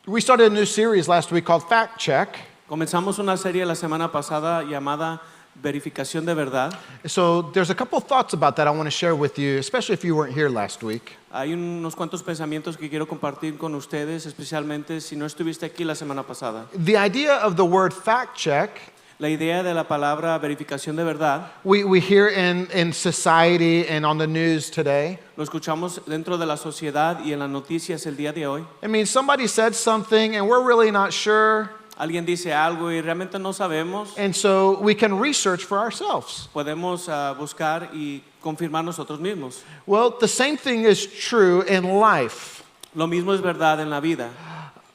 We started a new series last week called Fact Check. Comenzamos una serie la semana pasada llamada Verificación de Verdad. So there's a couple thoughts about that I want to share with you, especially if you weren't here last week. Hay unos cuantos pensamientos que quiero compartir con ustedes, especialmente si no estuviste aquí la semana pasada. The idea of the word fact check, La idea de la palabra verificación de verdad we hear in society and on the news today. lo escuchamos dentro de la sociedad y en las noticias el día de hoy. I mean, somebody said something and we're really not sure, Alguien dice algo y realmente no sabemos. and so we can research for ourselves. Podemos buscar y confirmar nosotros mismos. Well, the same thing is true in life. Lo mismo es verdad en la vida.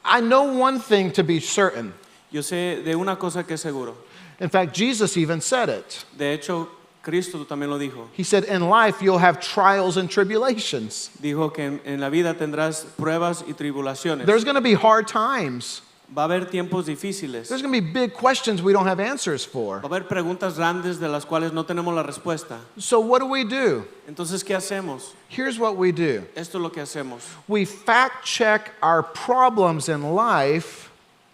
I know one thing to be certain. Yo sé de una cosa que es seguro. In fact, Jesus even said it. De hecho, Cristo también lo dijo. He said, in life you'll have trials and tribulations. Dijo que en la vida tendrás pruebas y tribulaciones. There's going to be hard times. Va a haber tiempos difíciles. There's going to be big questions we don't have answers for. Va a haber preguntas grandes de las cuales no tenemos la respuesta. So what do? Entonces, ¿qué hacemos? Here's what we do. Esto es lo que hacemos. We fact check our problems in life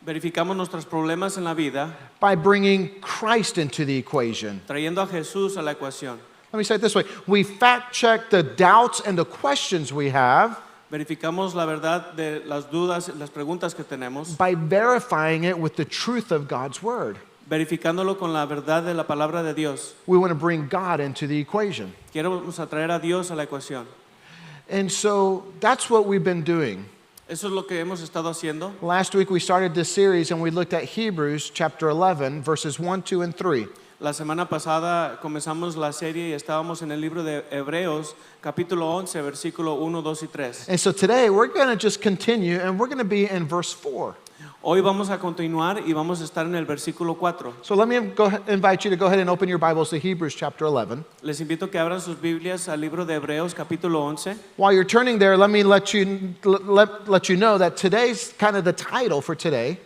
Verificamos nuestros problemas en la vida by bringing Christ into the equation. trayendo a Jesús a la ecuación. Let me say it this way. We fact check the doubts and the questions we have Verificamos la verdad de las dudas, las preguntas que tenemos, by verifying it with the truth of God's word. verificándolo con la verdad de la palabra de Dios. We want to bring God into the equation. Queremos atraer a Dios a la ecuación. And so that's what we've been doing. Eso es lo que hemos estado haciendo. Last week we started this series and we looked at Hebrews chapter 11 verses 1, 2, and 3. La semana pasada comenzamos la serie y estábamos en el libro de Hebreos, capítulo 11, versículo 1, 2 y 3. And so today we're going to just continue and we're going to be in verse 4. Hoy vamos a continuar y vamos a estar en el versículo 4. So let me invite you to go ahead and open your Bibles to Hebrews chapter 11. Les invito a que abran sus Biblias al libro de Hebreos, capítulo 11. While you're turning there, let me let you know that today's kind of the title for today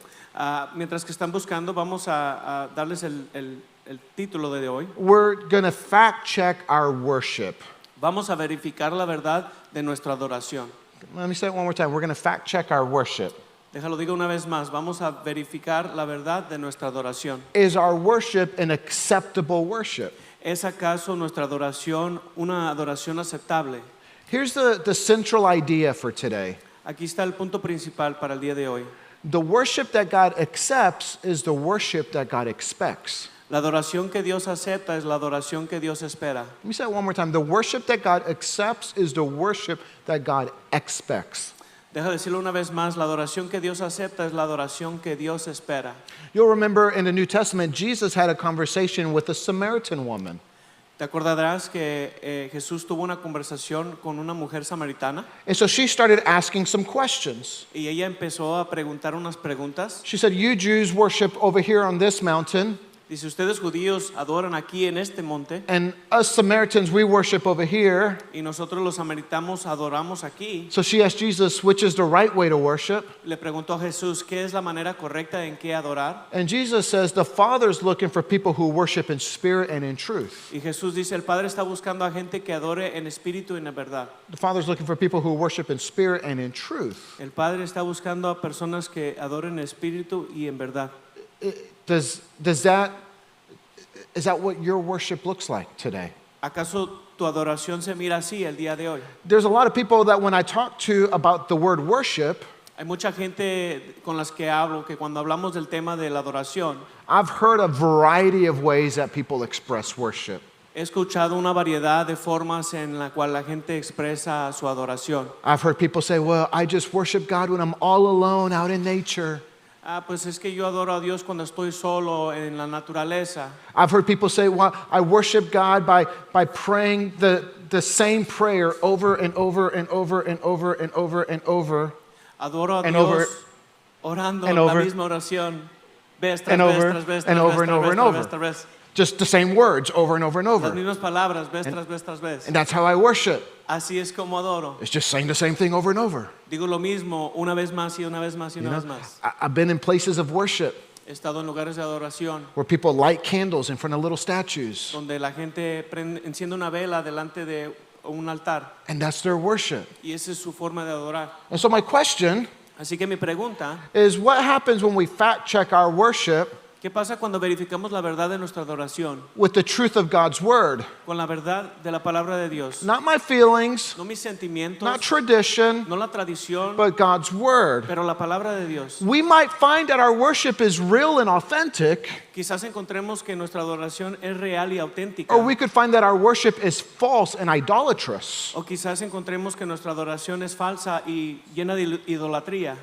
Mientras que están buscando, vamos a darles el título de hoy. we're going to fact check our worship. Vamos a verificar la verdad de nuestra adoración. Let me say it one more time. We're going to fact check our worship. Déjalo digo una vez más, vamos a verificar la verdad de nuestra adoración. Is our worship an acceptable worship? ¿Es acaso nuestra adoración una adoración aceptable? Here's the central idea for today. Aquí está el punto principal para el día de hoy. The worship that God accepts is the worship that God expects. La adoración que Dios acepta es la adoración que Dios espera. Let me say it one more time. The worship that God accepts is the worship that God expects. Deja decirlo una vez más, la adoración que Dios acepta es la adoración que Dios espera. You'll remember in the New Testament, Jesus had a conversation with a Samaritan woman. ¿Te acordarás que Jesús tuvo una conversación con una mujer samaritana? And so she started asking some questions. Y ella empezó a preguntar unas preguntas. She said, you Jews worship over here on this mountain, Dice, ustedes judíos adoran aquí en este monte and us Samaritans, we worship over here. y nosotros los samaritanos adoramos aquí. So she asked Jesus, which is the right way to worship? Le preguntó a Jesús, ¿qué es la manera correcta en que adorar? And Jesus says, the Father's looking for people who worship in spirit and in truth. Y Jesús dice, el Padre está buscando a gente que adore en espíritu y en verdad. The Father's looking for people who worship in spirit and in truth. El Padre está buscando a personas que adoren en espíritu y en verdad. Is that what your worship looks like today? ¿Acaso tu adoración se mira así el día de hoy? There's a lot of people that when I talk to about the word worship, Hay mucha gente con las que hablo que cuando hablamos del tema de la adoración, I've heard a variety of ways that people express worship. he escuchado una variedad de formas en la cual la gente expresa su adoración. I've heard people say, well, I just worship God when I'm all alone out in nature. Pues es que yo adoro a Dios cuando estoy solo en la naturaleza. I've heard people say, well, I worship God by praying the same prayer over and over and over and over and over and over. Adoro a And Dios over, orando and la over, misma oración. Vez tras and vez, over, tras vez, and tras over vez, and tras over vez, and tras over. vez, tras vez. Just the same words over and over and Las over. mismas palabras, vez tras vez, tras vez. And that's how I worship. Así es como adoro. It's just saying the same thing over and over. Digo lo mismo una vez más y una vez más y una vez más. I've been in places of worship He estado en lugares de adoración where people light candles in front of little statues, donde la gente enciende una vela delante de un altar and that's their worship. y esa es su forma de adorar. And so my question Así que mi pregunta, is what happens when we fact check our worship ¿qué pasa cuando verificamos la verdad de nuestra adoración with the truth of God's word? con la verdad de la palabra de Dios? Not my feelings, No mis sentimientos, not tradition, no la tradición, but God's word. pero la palabra de Dios. We might find that our worship is real and authentic, Quizás encontremos que nuestra adoración es real y auténtica. or we could find that our worship is false and idolatrous. O quizás encontremos que nuestra adoración es falsa y llena de idolatría.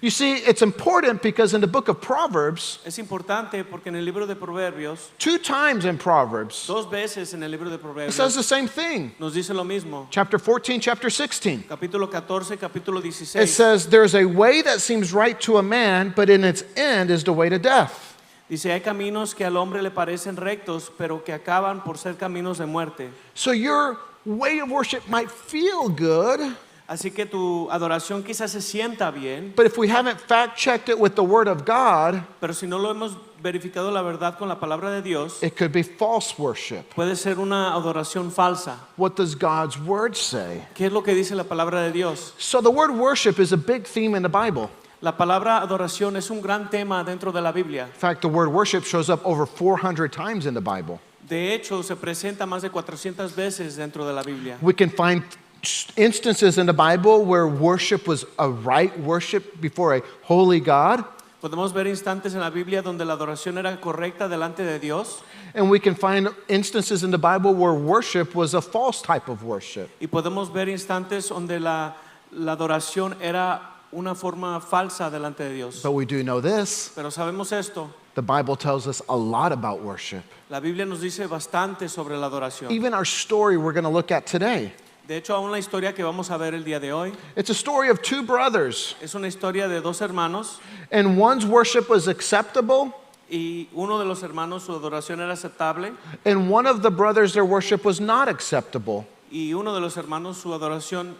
You see, it's important because in the book of Proverbs, Es importante porque en el libro de Proverbios, 2 times in Proverbs, 2 veces en el libro de it Proverbios, says the same thing. nos dice lo mismo. Chapter 14, chapter 16. Capítulo 14, capítulo It 16. says, there's a way that seems right to a man, but in its end is the way to death. Dice, hay caminos que al hombre le parecen rectos, pero que acaban por ser caminos de muerte. So your way of worship might feel good, Así que tu adoración quizás se sienta bien, but if we haven't fact checked it with the word of God, pero si no lo hemos verificado la verdad con la palabra de Dios, it could be false worship. puede ser una adoración falsa. What does God's word say? ¿Qué es lo que dice la palabra de Dios? So the word worship is a big theme in the Bible. La palabra adoración es un gran tema dentro de la Biblia. In fact, the word worship shows up over 400 times in the Bible. De hecho, se presenta más de 400 veces dentro de la Biblia. We can find instances in the Bible where worship was a right worship before a holy God. Podemos ver instantes en la Biblia donde la adoración era correcta delante de Dios. And we can find instances in the Bible where worship was a false type of worship. Y podemos ver instantes donde la adoración era una forma falsa delante de Dios. But we do know this. Pero sabemos esto. The Bible tells us a lot about worship. La Biblia nos dice bastante sobre la adoración. Even our story we're going to look at today. De hecho, aún la historia que vamos a ver el día de hoy It's a story of 2 brothers, es una historia de 2 hermanos and one's worship was acceptable, y uno de los hermanos su adoración era aceptable and one of the brothers their worship was not acceptable. y uno de los hermanos su adoración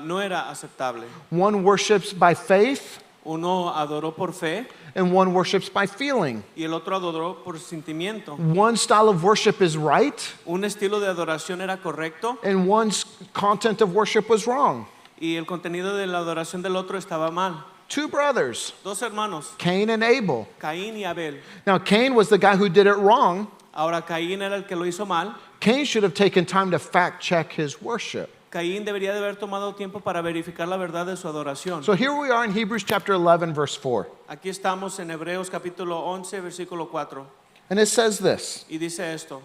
no era aceptable. One worships by faith, Uno adoró por fe and one worships by feeling. y el otro adoró por sentimiento. One style of worship is right, Un estilo de adoración era correcto and one's content of worship was wrong. y el contenido de la adoración del otro estaba mal. 2 brothers, 2 hermanos, Cain and Abel. Caín y Abel. Now, Cain was the guy who did it wrong. Ahora Caín era el que lo hizo mal. Cain should have taken time to fact check his worship. Caín debería de haber tomado tiempo para verificar la verdad de su adoración. So here we are in Hebrews chapter 11, verse 4. Aquí estamos en Hebreos capítulo 11, versículo 4. And it says this: Y dice esto.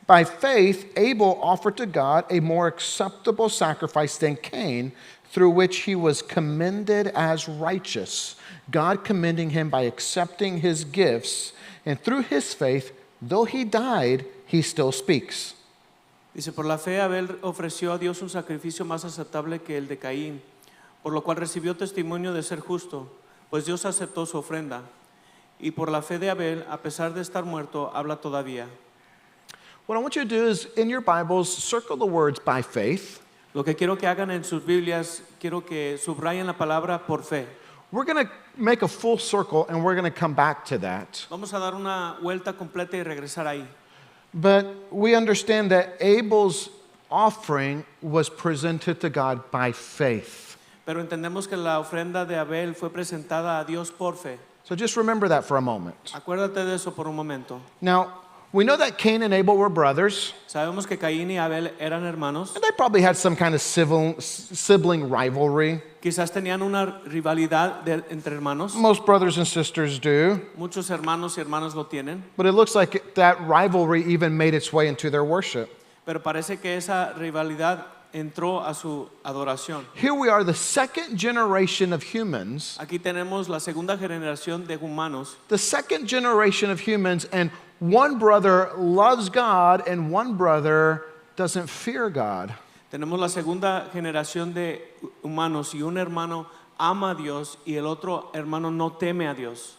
By faith, Abel offered to God a more acceptable sacrifice than Cain, through which he was commended as righteous, God commending him by accepting his gifts, and through his faith, though he died, he still speaks. Dice, por la fe Abel ofreció a Dios un sacrificio más aceptable que el de Caín, por lo cual recibió testimonio de ser justo, pues Dios aceptó su ofrenda. Y por la fe de Abel, a pesar de estar muerto, habla todavía. What I want you to do is, in your Bibles, circle the words by faith. Lo que quiero que hagan en sus Biblias, quiero que subrayen la palabra por fe. We're going to make a full circle, and we're going to come back to that. Vamos a dar una vuelta completa y regresar ahí. But we understand that Abel's offering was presented to God by faith. Pero entendemos que la ofrenda de Abel fue presentada a Dios por fe. So just remember that for a moment. Acuérdate de eso por un momento. Now, we know that Cain and Abel were brothers, Sabemos que Caín y Abel eran hermanos. and they probably had some kind of sibling rivalry. Quizás tenían una rivalidad entre hermanos. Most brothers and sisters do. Muchos hermanos y hermanas lo tienen. But it looks like that rivalry even made its way into their worship. Pero parece que esa rivalidad entró a su adoración. Here we are, the second generation of humans, Aquí tenemos la segunda generación de humanos. the second generation of humans, and one brother loves God and one brother doesn't fear God. Tenemos la segunda generación de humanos y un hermano ama a Dios y el otro hermano no teme a Dios.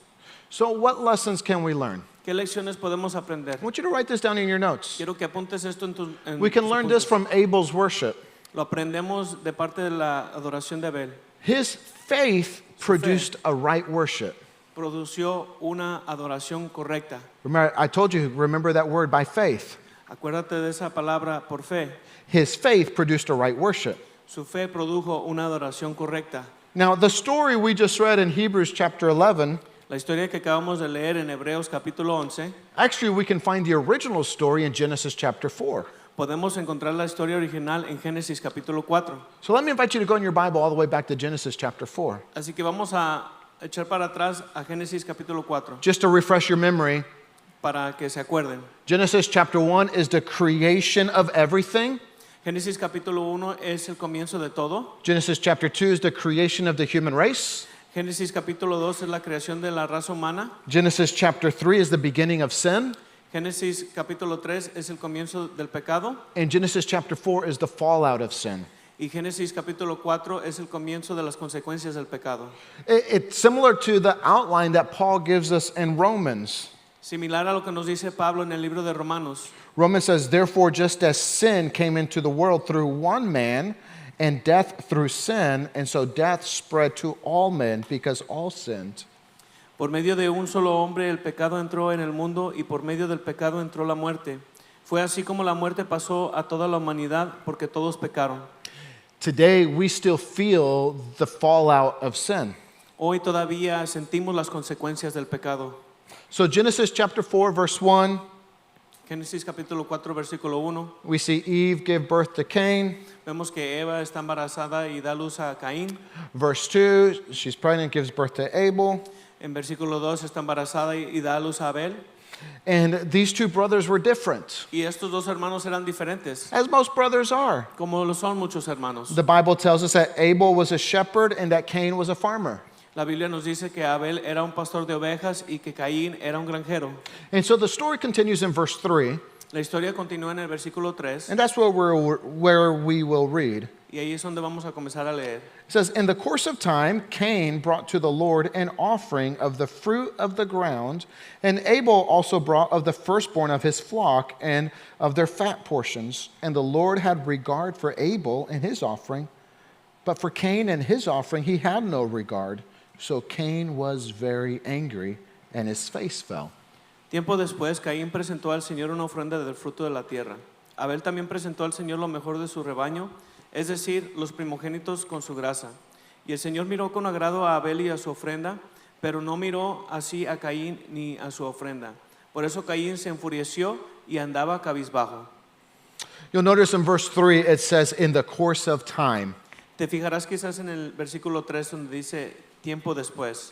So what lessons can we learn? ¿Qué lecciones podemos aprender? I want you to write this down in your notes. Quiero que apuntes esto en tus We can learn this from Abel's worship. Lo aprendemos de parte de la adoración de Abel. His faith produced a right worship. Produció una adoración correcta. Remember, I told you, remember that word by faith. Acuérdate de esa palabra por fe. His faith produced a right worship. Su fe produjo una adoración correcta. Now, the story we just read in Hebrews chapter 11, La historia que acabamos de leer en Hebreos capítulo 11, actually, we can find the original story in Genesis chapter 4. podemos encontrar la historia original en Génesis capítulo 4. So let me invite you to go in your Bible all the way back to Genesis chapter 4. Así que vamos a echar para atrás a Génesis capítulo 4 Just to refresh your memory, para que se acuerden. Genesis chapter 1 is the creation of everything. Génesis capítulo 1 es el comienzo de todo. Genesis chapter 2 is the creation of the human race. Génesis capítulo 2 es la creación de la raza humana. Genesis chapter 3 is the beginning of sin. Génesis capítulo 3 es el comienzo del pecado. And Genesis chapter 4 is the fallout of sin. Y Génesis capítulo 4 es el comienzo de las consecuencias del pecado. It's similar to the outline that Paul gives us in Romans. Similar a lo que nos dice Pablo en el libro de Romanos. Romans says, therefore, just as sin came into the world through one man, and death through sin, and so death spread to all men because all sinned. Por medio de un solo hombre el pecado entró en el mundo y por medio del pecado entró la muerte. Fue así como la muerte pasó a toda la humanidad porque todos pecaron. Today, we still feel the fallout of sin. Hoy todavía sentimos las consecuencias del pecado. So, Genesis chapter 4, verse 1, Génesis capítulo 4 versículo 1. we see Eve give birth to Cain. Vemos que Eva está embarazada y da luz a Caín. Verse 2, she's pregnant, gives birth to Abel. En versículo 2 está embarazada y da luz a Abel. And these two brothers were different, Y estos dos hermanos eran diferentes, as most brothers are. como lo son muchos hermanos. The Bible tells us that Abel was a shepherd and that Cain was a farmer. La Biblia nos dice que Abel era un pastor de ovejas y que Caín era un granjero. And so the story continues in verse 3, La historia continúa en el versículo 3 and that's where we will read. y ahí es donde vamos a comenzar a leer. It says, in the course of time, Cain brought to the Lord an offering of the fruit of the ground, and Abel also brought of the firstborn of his flock and of their fat portions. And the Lord had regard for Abel and his offering, but for Cain and his offering he had no regard. So Cain was very angry, and his face fell. Tiempo después, Caín presentó al Señor una ofrenda del fruto de la tierra. Abel también presentó al Señor lo mejor de su rebaño, es decir, los primogénitos con su grasa. Y el Señor miró con agrado a Abel y a su ofrenda, pero no miró así a Caín ni a su ofrenda. Por eso Caín se enfureció y andaba cabizbajo. You'll notice in verse 3 it says, in the course of time. Te fijarás quizás en el versículo 3 donde dice tiempo después.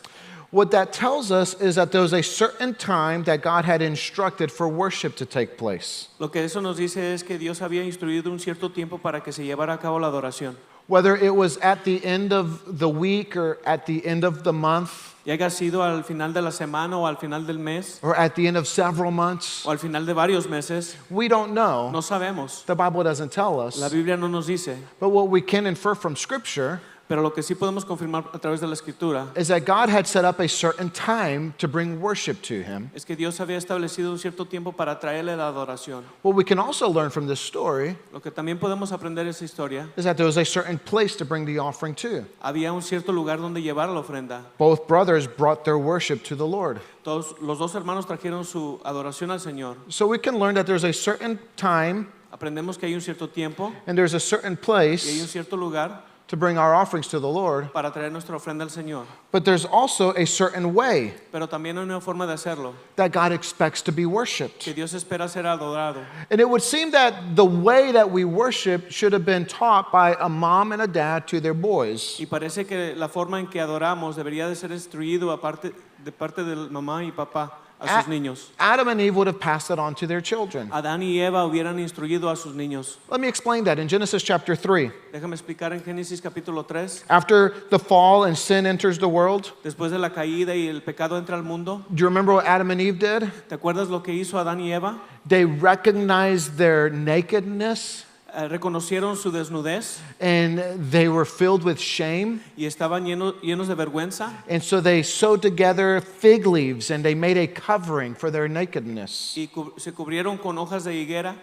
What that tells us is that there was a certain time that God had instructed for worship to take place. Lo que eso nos dice es que Dios había instruido un cierto tiempo para que se llevara a cabo la adoración. Whether it was at the end of the week or at the end of the month Ya haya sido al final de la semana o al final del mes or at the end of several months, o al final de varios meses, we don't know. no sabemos. The Bible doesn't tell us. La Biblia no nos dice, But what we can infer from Scripture pero lo que sí podemos confirmar a través de la Escritura is that God had set up a certain time to bring worship to Him. es que Dios había establecido un cierto tiempo para traerle la adoración. What we can also learn from this story Lo que también podemos aprender de esa historia, is that there was a certain place to bring the offering to. había un cierto lugar donde llevar la ofrenda. Both brothers brought their worship to the Lord. Todos los dos hermanos trajeron su adoración al Señor. So we can learn that there's a certain time Aprendemos que hay un cierto tiempo and there's a certain y hay un place cierto lugar to bring our offerings to the Lord, para traer nuestra ofrenda al Señor. but there's also a certain way Pero también hay una forma de hacerlo, that God expects to be worshiped. que Dios espera ser adorado. And it would seem that the way that we worship should have been taught by a mom and a dad to their boys. Y parece que la forma en que adoramos debería de ser instruido de parte de mamá y papá a sus niños. Adam and Eve would have passed it on to their children. Adán y Eva hubieran instruido a sus niños. Let me explain that in Genesis chapter 3. Déjame explicar en Génesis capítulo 3. After the fall and sin enters the world, Después de la caída y el pecado entra al mundo, do you remember what Adam and Eve did? ¿te acuerdas lo que hizo Adán y Eva? They recognized their nakedness Reconocieron su desnudez and they were filled with shame. y estaban llenos de vergüenza. And so they sewed together fig leaves and they made a covering for their nakedness. Y se cubrieron con hojas de higuera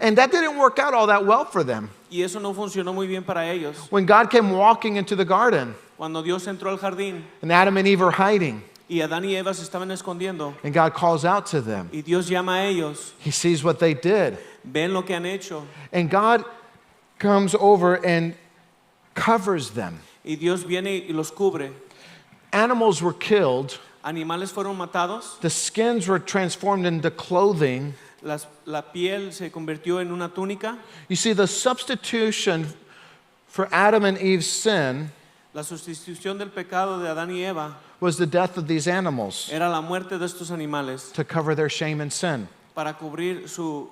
And that didn't work out all that well for them. y eso no funcionó muy bien para ellos. When God came walking into the garden Cuando Dios entró al jardín and Adam and Eve are hiding, y Adán y Eva se estaban escondiendo and God calls out to them, y Dios llama a ellos, He sees what they did. ven lo que han hecho And God comes over and covers them. y Dios viene y los cubre. Animals were killed, Animales fueron matados, the skins were transformed into clothing. la piel se convirtió en una túnica. You see, the substitution for Adam and Eve's sin La sustitución del pecado de Adán y Eva was the death of these animals era la muerte de estos animales to cover their shame and sin. para cubrir su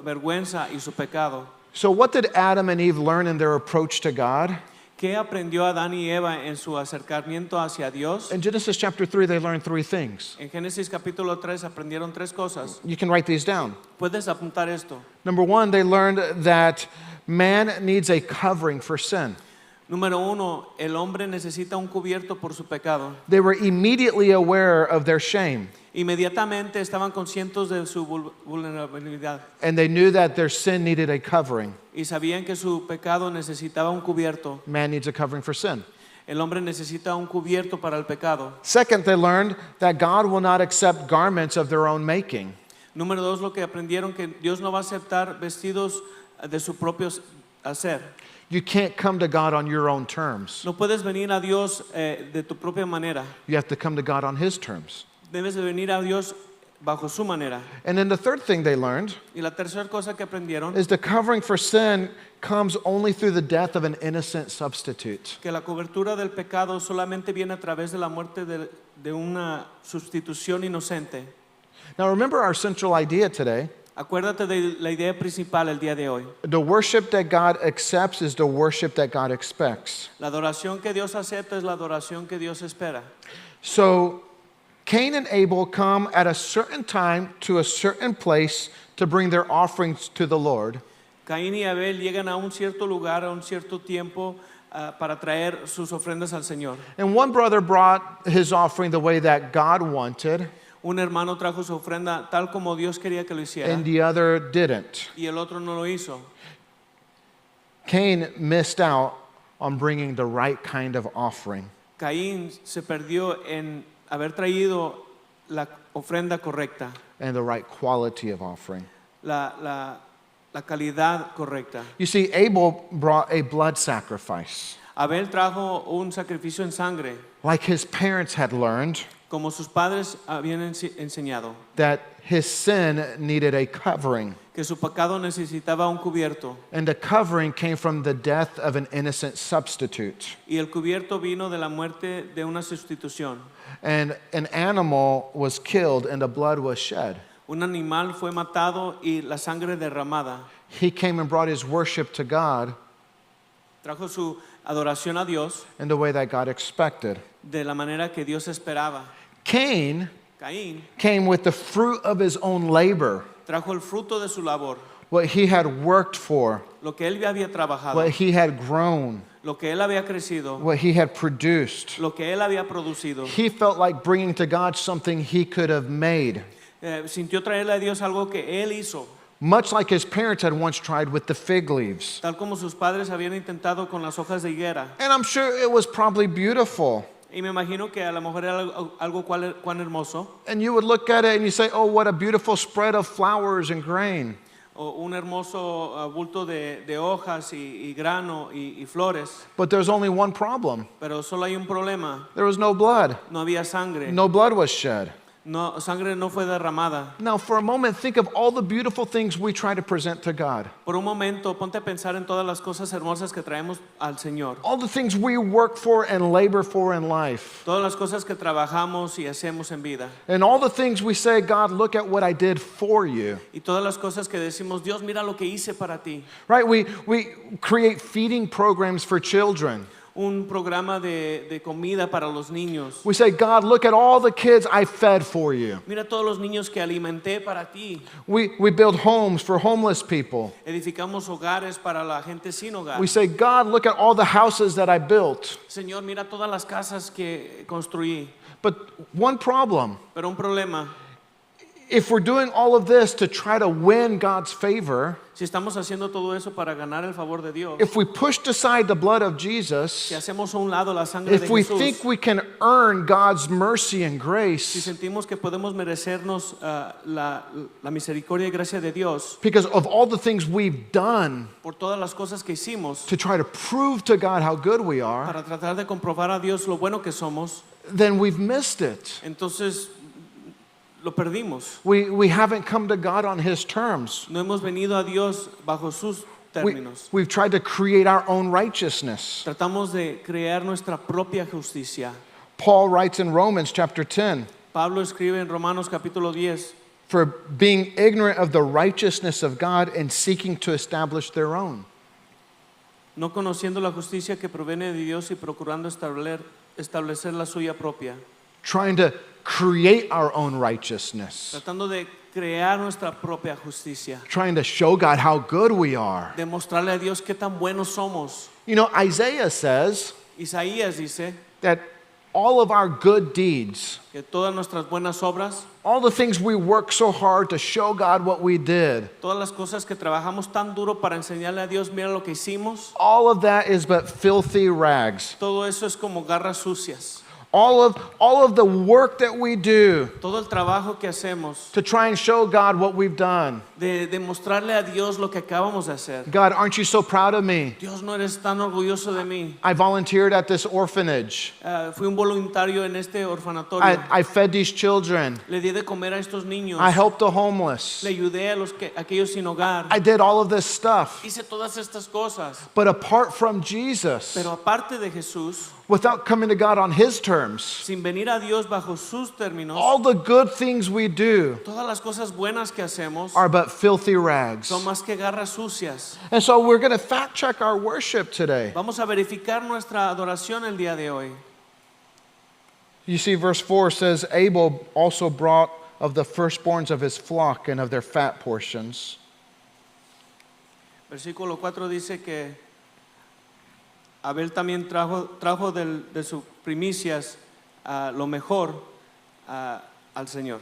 vergüenza y su pecado. So, what did Adam and Eve learn in their approach to God? ¿Qué aprendió Adán y Eva en su acercamiento hacia Dios? In Genesis chapter 3, they learned three things. En Génesis capítulo 3 aprendieron tres cosas. You can write these down. Puedes apuntar esto. Number one, they learned that man needs a covering for sin. Número uno, el hombre necesita un cubierto por su pecado. They were immediately aware of their shame, Inmediatamente estaban conscientes de su vulnerabilidad and they knew that their sin needed a covering. y sabían que su pecado necesitaba un cubierto. Man needs a covering for sin. El hombre necesita un cubierto para el pecado. Second, they learned that God will not accept garments of their own making. Número dos, lo que aprendieron que Dios no va a aceptar vestidos de su propio hacer. You can't come to God on your own terms. No puedes venir a Dios de tu propia manera. You have to come to God on His terms. Debes de venir a Dios bajo su manera. And then the third thing they learned Y la tercera cosa que aprendieron is the covering for sin comes only through the death of an innocent substitute. que la cobertura del pecado solamente viene a través de la muerte de una sustitución inocente. Now remember our central idea today. Acuérdate de la idea principal el día de hoy. The worship that God accepts is the worship that God expects. La adoración que Dios acepta es la adoración que Dios espera. So Cain and Abel come at a certain time to a certain place to bring their offerings to the Lord. Caín y Abel llegan a un cierto lugar, a un cierto tiempo para traer sus ofrendas al Señor. And one brother brought his offering the way that God wanted, Un hermano trajo su ofrenda tal como Dios quería que lo hiciera and the other didn't. y el otro no lo hizo. Cain missed out on bringing the right kind of offering. Caín se perdió en haber traído la ofrenda correcta, And the right quality of offering. la calidad correcta. You see, Abel brought a blood sacrifice. Abel trajo un sacrificio en sangre, Like his parents had learned, como sus padres habían enseñado, that his sin needed a covering. que su pecado necesitaba un cubierto. And the covering came from the death of an innocent substitute. Y el cubierto vino de la muerte de una sustitución. And an animal was killed and the blood was shed. Un animal fue matado y la sangre derramada. He came and brought his worship to God Trajo su adoración a Dios in the way that God expected. de la manera que Dios esperaba. Cain Caín came with the fruit of his own labor, trajo el fruto de su labor, what he had worked for, lo que él había trabajado, what he had grown, lo que él había crecido, what he had produced. lo que él había producido. He felt like bringing to God something he could have made, Sintió traerle a Dios algo que él hizo, much like his parents had once tried with the fig leaves. tal como sus padres habían intentado con las hojas de higuera. And I'm sure it was probably beautiful. Y me imagino que a lo mejor era algo cuán hermoso, And you would look at it and you say, oh, what a beautiful spread of flowers and grain. o un hermoso bulto de hojas y grano y flores. But there's only one problem. Pero solo hay un problema, There was no blood. no había sangre, No blood was shed. no, sangre no fue derramada. Now, for a moment, think of all the beautiful things we try to present to God. Por un momento, ponte a pensar en todas las cosas hermosas que traemos al Señor. All the things we work for and labor for in life. Todas las cosas que trabajamos y hacemos en vida. And all the things we say, God, look at what I did for you. Y todas las cosas que decimos, Dios, mira lo que hice para ti. Right? We create feeding programs for children. Un programa de comida para los niños. We say, God, look at all the kids I fed for you. Mira todos los niños que alimenté para ti. We build homes for homeless people. Edificamos hogares para la gente sin hogar. We say, God, look at all the houses that I built. Señor, mira todas las casas que construí. But one problem, Pero un problema, if we're doing all of this to try to win God's favor, si estamos haciendo todo eso para ganar el favor de Dios, if we pushed aside the blood of si Jesus, hacemos a un lado la sangre de if we Jesús, think we can earn God's mercy and si grace sentimos que podemos merecernos la misericordia y gracia de Dios because of all the things we've done por todas las cosas que hicimos to try to prove to God how good we are, para tratar de comprobar a Dios lo bueno que somos, then we've missed it. entonces lo perdimos. We haven't come to God on His terms. No hemos venido a Dios bajo sus términos. We've tried to create our own righteousness. Tratamos de crear nuestra propia justicia. Paul writes in Romans chapter 10, Pablo escribe en Romanos capítulo 10, for being ignorant of the righteousness of God and seeking to establish their own. no conociendo la justicia que proviene de Dios y procurando establecer la suya propia. Trying to create our own righteousness. Tratando de crear nuestra propia justicia. Trying to show God how good we are. Demostrarle a Dios qué tan buenos somos. You know, Isaiah says Isaías dice that all of our good deeds, que todas nuestras buenas obras, all the things we work so hard to show God what we did, todas las cosas que trabajamos tan duro para enseñarle a Dios, mira lo que hicimos, all of that is but filthy rags. todo eso es como garras sucias. All of the work that we do Todo el trabajo que hacemos to try and show God what we've done. de demostrarle a Dios lo que acabamos de hacer. God, aren't you so proud of me? Dios, no eres tan orgulloso de mí. I volunteered at this orphanage. Fui un voluntario en este orfanatorio. I fed these children. Le di de comer a estos niños. I helped the homeless. Le ayudé a aquellos sin hogar. I did all of this stuff. Hice todas estas cosas. But apart from Jesus, Pero aparte de Jesús, without coming to God on His terms, sin venir a Dios bajo sus términos, all the good things we do todas las cosas buenas que hacemos are but filthy rags. son más que garras sucias. And so we're going to fact check our worship today. Vamos a verificar nuestra adoración el día de hoy. You see, verse 4 says, Abel also brought of the firstborns of his flock and of their fat portions. Versículo 4 dice que Abel también trajo de sus primicias lo mejor al Señor.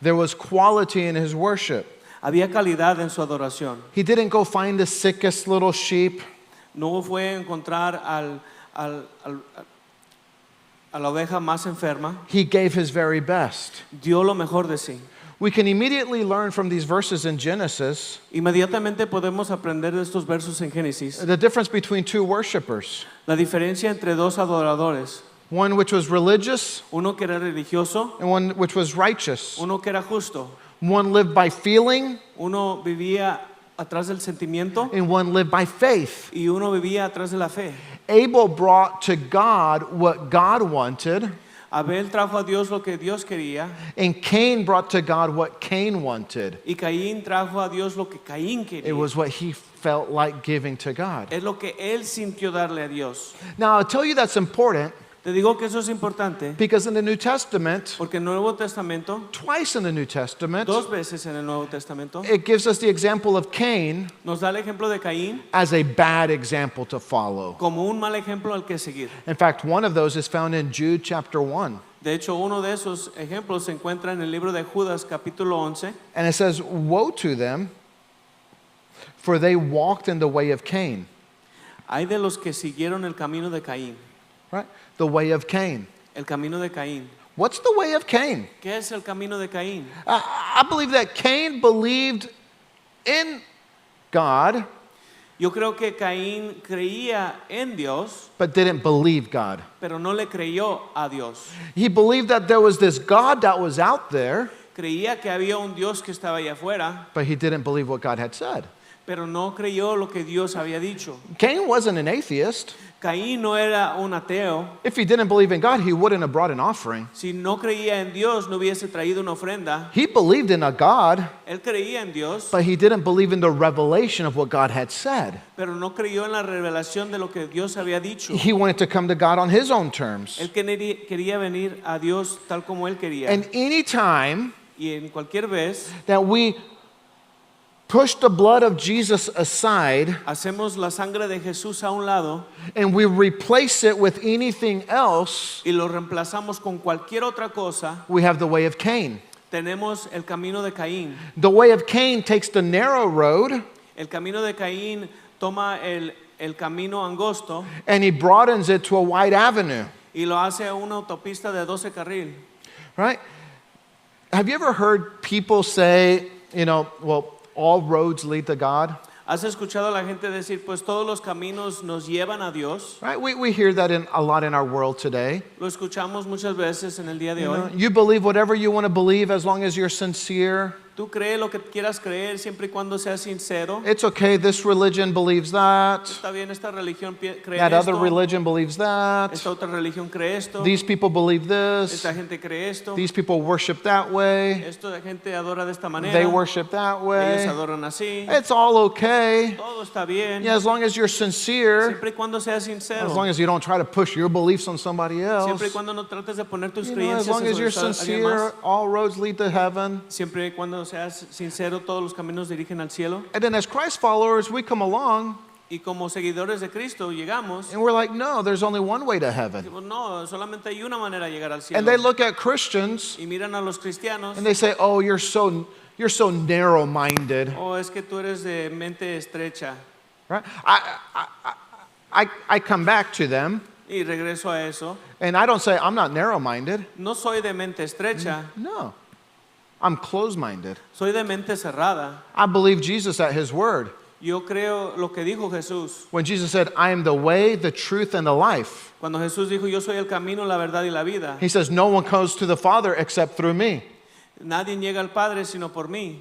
There was quality in his worship. Había calidad en su adoración. He didn't go find the sickest little sheep. No fue a encontrar a la oveja más enferma. He gave his very best. Dio lo mejor de sí. We can immediately learn from these verses in Genesis Inmediatamente podemos aprender de estos versos en Génesis the difference between two worshipers. la diferencia entre dos adoradores. One which was religious Uno que era religioso, and one which was righteous. uno que era justo. One lived by feeling Uno vivía atrás del sentimiento and one lived by faith. y uno vivía atrás de la fe. Abel brought to God what God wanted, Abel trajo a Dios lo que Dios quería and Cain brought to God what Cain wanted. y Caín trajo a Dios lo que Caín It quería. was what he felt like giving to God. Es lo que él sintió darle a Dios. Now, I'll tell you that's important Te digo que eso es importante because in the New Testament, porque en el Nuevo Testamento, twice in the New Testament, dos veces en el Nuevo Testamento, it gives us the example of Cain nos da el ejemplo de Caín as a bad example to follow. como un mal ejemplo al que seguir. In fact, one of those is found in Jude chapter 1. De hecho, uno de esos ejemplos se encuentra en el libro de Judas capítulo 11 And it says, woe to them, for they walked in the way of Cain. Hay de los que siguieron el camino de Caín. Right? The way of Cain. El camino de Caín. What's the way of Cain? ¿Qué es el camino de Caín? I believe that Cain believed in God, Yo creo que Caín creía en Dios, but didn't believe God. pero no le creyó a Dios. He believed that there was this God that was out there, Creía que había un Dios que estaba allá afuera, but he didn't believe what God had said. pero no creyó lo que Dios había dicho. Cain wasn't an atheist. Caín no era un ateo. If he didn't believe in God, he wouldn't have brought an offering. Si no creía en Dios, no hubiese traído una ofrenda. He believed in a God, Él creía en Dios, but he didn't believe in the revelation of what God had said. pero no creyó en la revelación de lo que Dios había dicho. He wanted to come to God on his own terms. Él quería venir a Dios tal como él quería. And any time Y en cualquier vez that we push the blood of Jesus aside hacemos la sangre de Jesús a un lado and we replace it with anything else, y lo reemplazamos con cualquier otra cosa, we have the way of Cain. tenemos el camino de Caín. The way of Cain takes the narrow road El camino de Caín toma el camino angosto and he broadens it to a wide avenue, y lo hace a una autopista de 12 carril. right? Have you ever heard people say, well, all roads lead to God? ¿Has escuchado a la gente decir, pues todos los caminos nos llevan a Dios? Right? We hear that a lot in our world today. Lo escuchamos muchas veces en el día de hoy. You believe whatever you want to believe as long as you're sincere. Tú crees lo que quieras creer siempre y cuando seas sincero. It's okay, this religion believes that. Está bien, esta religión cree That other esto. religion believes that. Esta otra religión cree esto. These people believe this. Esta gente cree esto. These people worship that way. Esta gente adora de esta manera. They worship that Ellos way. adoran así. It's all okay. Todo está bien. Yeah, as long as you're sincere. Siempre y cuando seas sincero. As long as you don't try to push your beliefs on somebody else. Siempre y cuando no trates de poner tus As creencias long as you're sobre alguien más. sincere, all roads lead to heaven. Siempre y cuando seas sincero, todos los caminos dirigen al cielo. And then as Christ followers, we come along Y como seguidores de Cristo llegamos. and we're like, no, there's only one way to heaven. Decimos, no, solamente hay una manera de llegar al cielo. And they look at Christians Y miran a los cristianos. and they say, oh, you're so narrow-minded. Oh, es que tú eres de mente estrecha. Right? I come back to them Y regreso a eso. and I don't say, I'm not narrow-minded. No soy de mente estrecha, No, I'm closed-minded. soy de mente cerrada. I believe Jesus at his word. Yo creo lo que dijo Jesús. When Jesus said, I am the way, the truth, and the life. Cuando Jesús dijo, yo soy el camino, la verdad y la vida. He says, no one comes to the Father except through me. Nadie llega al Padre sino por mí.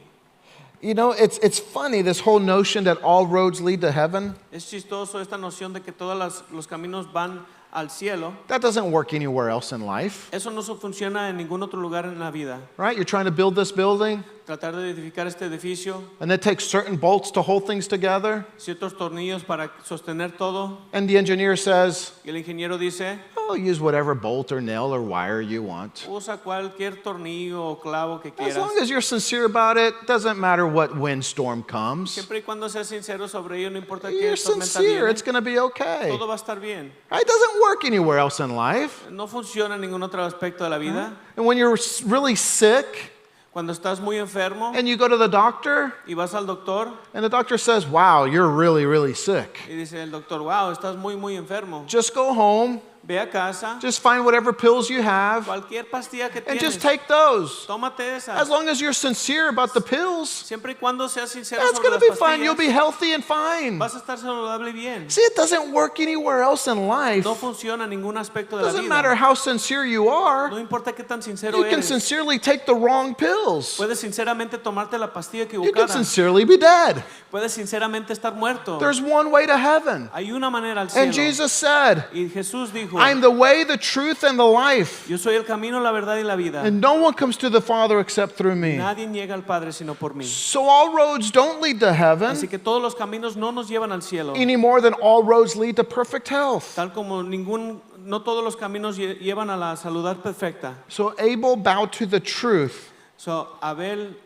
You know, it's funny, this whole notion that all roads lead to heaven. Es chistoso esta noción de que todos los caminos van al cielo. That doesn't work anywhere else in life, Eso no funciona en ningún otro lugar en la vida. right? You're trying to build this building, Tratar de edificar este edificio, and it takes certain bolts to hold things together. ciertos tornillos para sostener todo. And the engineer says, Y el ingeniero dice, oh, use whatever bolt or nail or wire you want. usa cualquier tornillo o clavo que As quieras. long as you're sincere about it, doesn't matter what windstorm comes. Siempre y cuando seas sincero sobre ello, no importa qué You're tormenta sincere, viene, it's going to be okay. todo va a estar bien. It doesn't work anywhere else in life. No funciona en ningún otro aspecto de la vida. And when you're really sick Cuando estás muy enfermo and you go to the doctor, y vas al doctor and the doctor says, wow, you're really, really sick. y dice el doctor, wow, estás muy, muy enfermo. Just go home, Ve a casa, just find whatever pills you have, cualquier pastilla que and tienes, just take those. tómate esas. As long as you're sincere about the pills, Siempre y cuando seas sincero that's sobre going to las be fine. You'll pastillas, be healthy and fine. vas a estar saludable y bien. See, it doesn't work anywhere else in life. No It funciona en ningún aspecto de la doesn't vida. matter how sincere you No are. importa qué tan sincero You can eres. sincerely take the wrong pills. Puedes sinceramente tomarte la pastilla You can equivocada. sincerely be dead. Puedes sinceramente estar muerto. There's one way to heaven. Hay una manera al cielo. And Jesus said, Y Jesús dijo, I'm the way, the truth, and the life. yo soy el camino, la verdad y la vida. And no one comes to the Father except through me. Nadie llega al Padre sino por mí. So all roads don't lead to heaven Así que todos los caminos no nos llevan al cielo. any more than all roads lead to perfect health. Tal como no todos los caminos llevan a la salud perfecta. So Abel bowed to the truth, So, Abel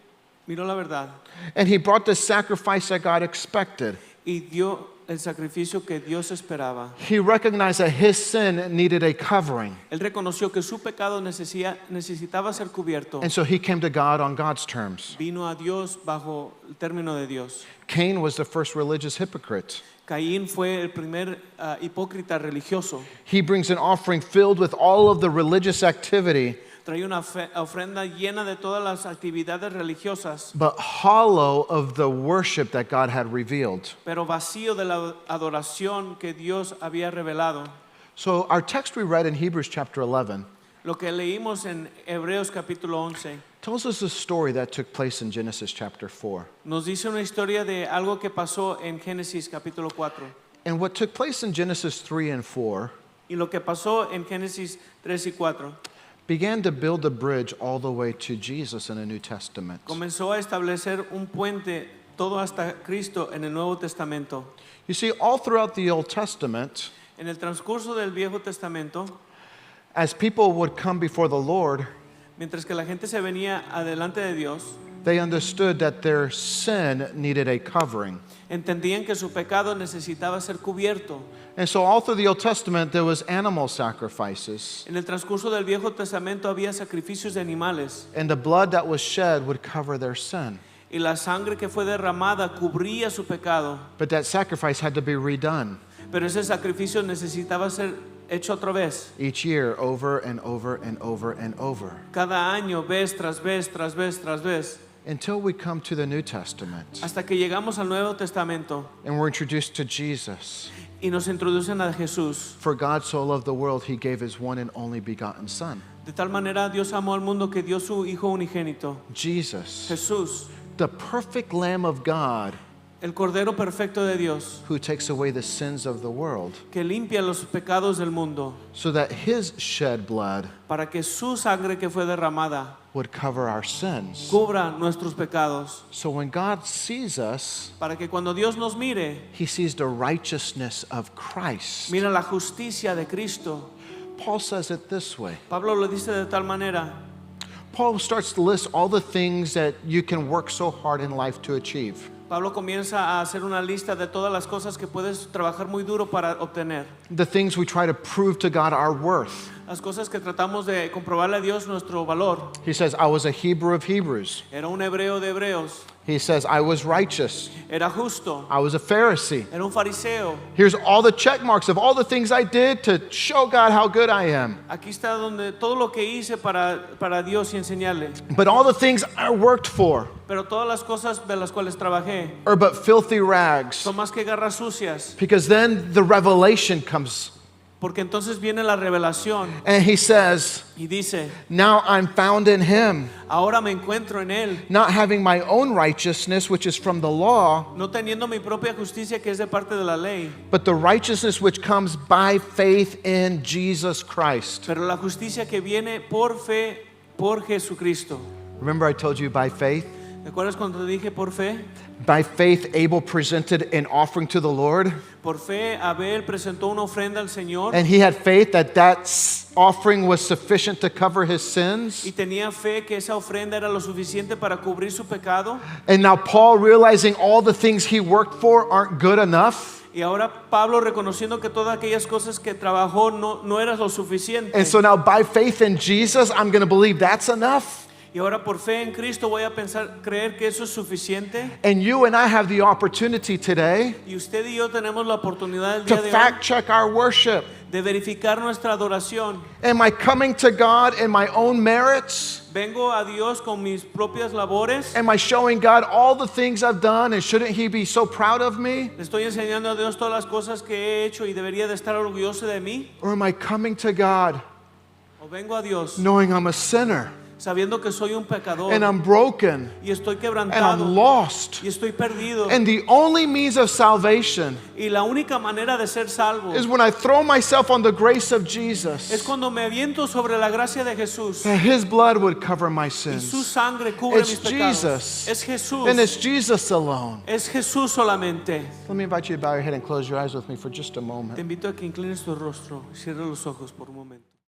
miró la verdad and he brought the sacrifice that God expected. y dio el sacrificio que Dios esperaba. He recognized that his sin needed a covering. Él reconoció que su pecado necesitaba ser cubierto. And so he came to God on God's terms. Vino a Dios bajo el término de Dios. Cain was the first religious hypocrite. Caín fue el primer hipócrita religioso. He brings an offering filled with all of the religious activity, Traía una ofrenda llena de todas las actividades religiosas, but hollow of the worship that God had revealed. pero vacío de la adoración que Dios había revelado. So our text we read in Hebrews chapter 11 Lo que leímos en Hebreos capítulo 11 tells us a story that took place in Genesis chapter 4. nos dice una historia de algo que pasó en Génesis capítulo 4. And what took place in Genesis 3 and 4 Y lo que pasó en Génesis 3 y 4 began to build a bridge all the way to Jesus in the New Testament. comenzó a establecer un puente todo hasta Cristo en el Nuevo Testamento. You see, all throughout the Old Testament, En el transcurso del Viejo Testamento, as people would come before the Lord, mientras que la gente se venía adelante de Dios, They understood that their sin needed a covering. Entendían que su pecado necesitaba ser cubierto. And so all through the Old Testament, there was animal sacrifices. En el transcurso del Viejo Testamento había sacrificios de animales And the blood that was shed would cover their sin. y la sangre que fue derramada cubría su pecado. But that sacrifice had to be redone Pero ese sacrificio necesitaba ser hecho otra vez. each year over and over and over and over. Cada año, vez tras vez, tras vez, tras vez. Until we come to the New Testament Hasta que llegamos al Nuevo Testamento and we're introduced to Jesus. y nos introducen a Jesús. For God so loved the world, he gave his one and only begotten Son. De tal manera Dios amó al mundo que dio su Hijo unigénito. Jesus, Jesús, the perfect Lamb of God el Cordero perfecto de Dios, who takes away the sins of the world, que limpia los pecados del mundo, so that his shed blood para que su sangre que fue derramada would cover our sins. cubra nuestros pecados. So when God sees us, Para que cuando Dios nos mire, he sees the righteousness of Christ. mira la justicia de Cristo. Paul says it this way. Pablo lo dice de tal manera. Paul starts to list all the things that you can work so hard in life to achieve. Pablo comienza a hacer una lista de todas las cosas que puedes trabajar muy duro para obtener. The things we try to prove to God our worth. Las cosas que tratamos de comprobarle a Dios nuestro valor. He says, I was a Hebrew of Hebrews. Era un hebreo de hebreos. He says, I was righteous. Era justo. I was a Pharisee. Era un fariseo. Here's all the check marks of all the things I did to show God how good I am. Aquí está donde todo lo que hice para Dios y enseñarle. But all the things I worked for Pero todas las cosas de las cuales trabajé are but filthy rags. son más que garras sucias. Because then the revelation comes. Porque entonces viene la revelación And he says, y dice, now I'm found in him, ahora me encuentro en Él, not having my own righteousness, which is from the law, no teniendo mi propia justicia que es de parte de la ley, but the righteousness which comes by faith in Jesus Christ. pero la justicia que viene por fe por Jesucristo. Remember I told you by faith? ¿Te acuerdas cuando te dije por fe? By faith, Abel presented an offering to the Lord, Por fe Abel presentó una ofrenda al Señor and he had faith that that offering was sufficient to cover his sins. y tenía fe que esa ofrenda era lo suficiente para cubrir su pecado. And now Paul, realizing all the things he worked for aren't good enough, Y ahora Pablo reconociendo que todas aquellas cosas que trabajó no eran lo suficiente. and so now by faith in Jesus, I'm going to believe that's enough. Y ahora por fe en Cristo voy a creer que eso es suficiente. And you and I have the opportunity today Y usted y yo tenemos la oportunidad el to día de hoy fact check our worship. de verificar nuestra adoración. Am I coming to God in my own merits? Vengo a Dios con mis propias labores. Am I showing God all the things I've done, and shouldn't he be so proud of me? Le estoy enseñando a Dios todas las cosas que he hecho y debería de estar orgulloso de mí. Or am I coming to God O vengo a Dios knowing I'm a sinner sabiendo que soy un pecador and I'm broken y estoy and quebrantado I'm lost? y estoy perdido. And the only means of salvation Y la única manera de ser salvo is when I throw myself on the grace of es Jesus, cuando me aviento sobre la gracia de Jesús that his blood would cover my y su sins. sangre cubre It's mis pecados. Jesus. Es Jesús. And it's Jesus alone. Es Jesús solamente. Let me invite you to bow your head and close your eyes with me for just a Te moment. invito a que inclines tu rostro y cierres los ojos por un momento.